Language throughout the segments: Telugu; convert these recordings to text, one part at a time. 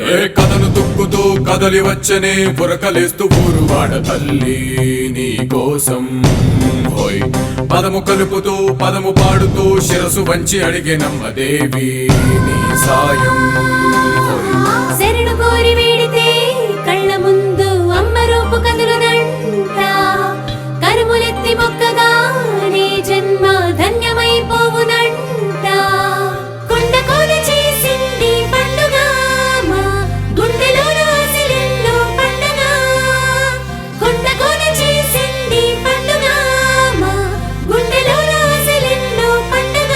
ఏ కథను తుక్కుతూ కదలి వచ్చనే పురకలేస్తూ ఊరువాడ తల్లి నీ కోసం హోయ్ పదము కలుపుతూ పదము పాడుతూ శిరసు వంచి అడిగేనమ్మ దేవి నీ సాయం శరణు కోరి వేడితే కళ్ళ ముందు అమ్మ రూపు కదులునంట కరుములెత్తి మొక్కగా నీ జన్మ ధన్యమైపోవునంట కొండకోన చేసింది పండుగ మా గుండెలోన ఆశలెన్నో పండుగ కొండకోన చేసింది పండుగ మా గుండెలోన ఆశలెన్నో పండుగ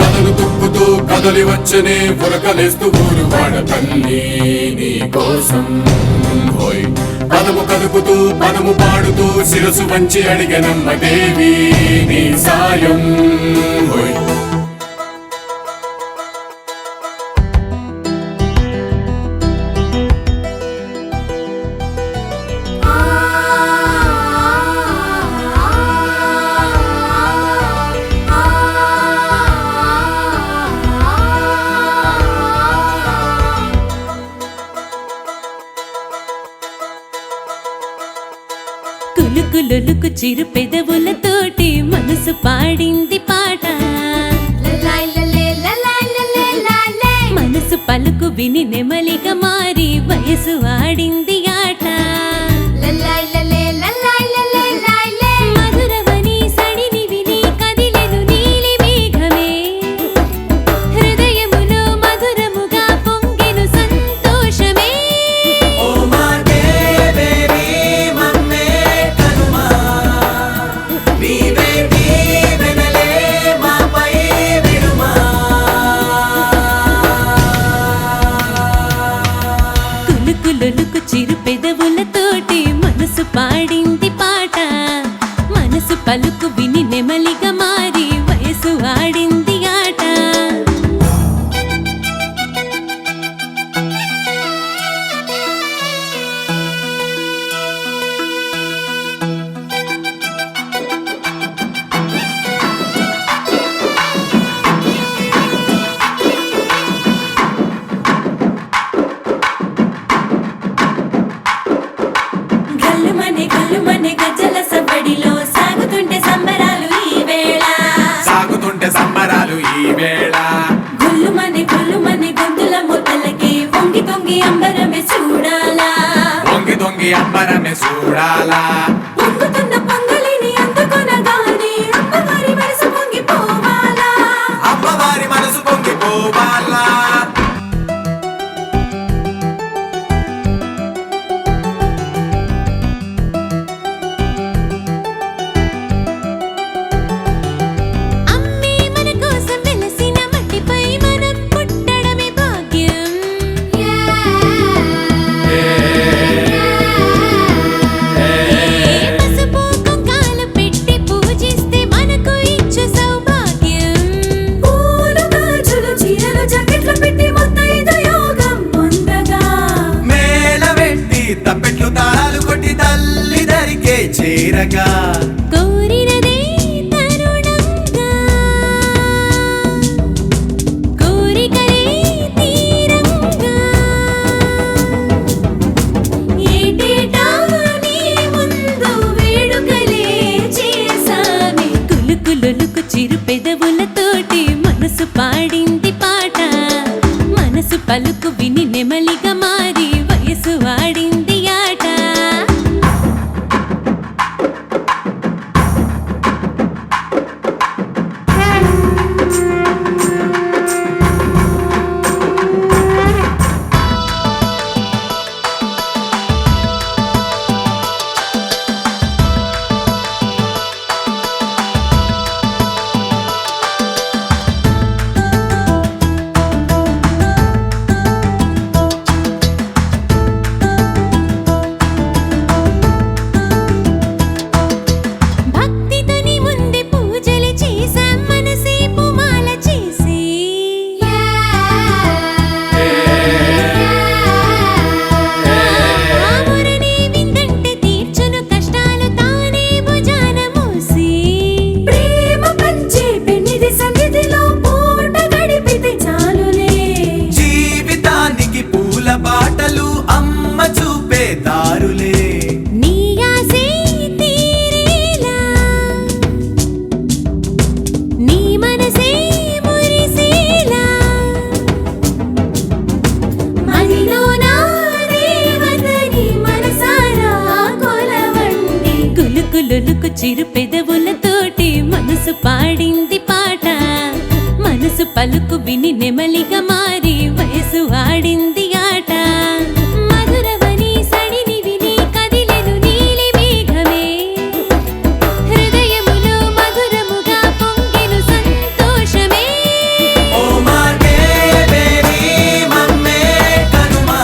కథను తుక్కుతూ కదలి వచ్చనే పురకలేస్తూ ఊరువాడ తల్లి నీ కోసం హోయ్ పదము కదుపుతూ పదము పాడుతూ శిరసు వంచి అడిగనమ్మ దేవి నీ సాయం హోయ్ కులుకులొలుకు చిరు పెదవులతోటి మనసు పాడింది పాట మనసు పలుకు విని నెమలిగా మారి వయసు ఆడింది ఆట మధురవని సడిని విని కదిలెను నీలి మేఘమే హృదయములో మధురముగా పొంగెను సంతోషమే కులుకులొలుకు చిరు పెదవులతోటి మనసు పాడింది పాట మనసు పలుకు విని నెమలిగా మారి వయసు ఆడింది ఆట గల్లుమనే గజ్జల సవ్వడిలో సాగుతుంటే సంబరాలు ఈ వేళ గొల్లుమనే గొంతుల మొదలకి వంగి తొంగి అంబరమే చూడాలా పొంగుతున్న పొంగలిని అందుకొనగానే అమ్మవారి మనసు పొంగిపోవాలా తప్పెట్లు తాళాలు కొట్టి తల్లి దరికే చేరగా కోరినదే తరుణంగా కోరికలే తీరంగా ఏటేటా నీ ముందు వేడుకలే చేసామే కులుకులొలుకు చిరు పెదవులతోటి మనసు పాడింది పాట మనసు పలుకు విని నెమలిగా మారి వయసు ఆడింది ఆట పలుకు విని నెమలిగా మారి వయసు ఆడింది ఆట మధురవని సడిని విని కదిలెను నీలి మేఘమే హృదయములో మధురముగా పొంగెను సంతోషమే ఓ మాటే బేబీ మమ్మే కనుమా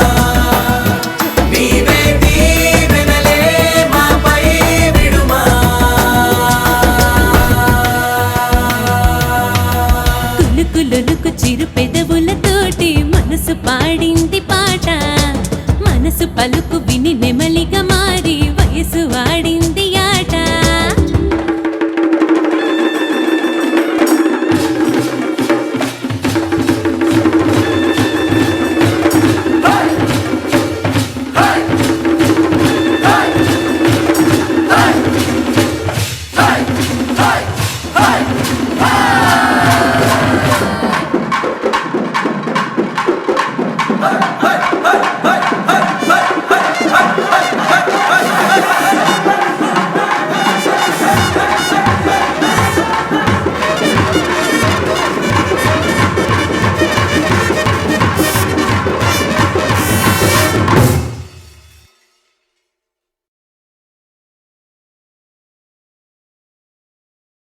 నీవే దీవెనలే మాపై విడుమా కులుకులొలుకు చిరు పెదవులతోటి మనసు పాడింది పాట మనసు పలుకు విని నెమలిగా మారి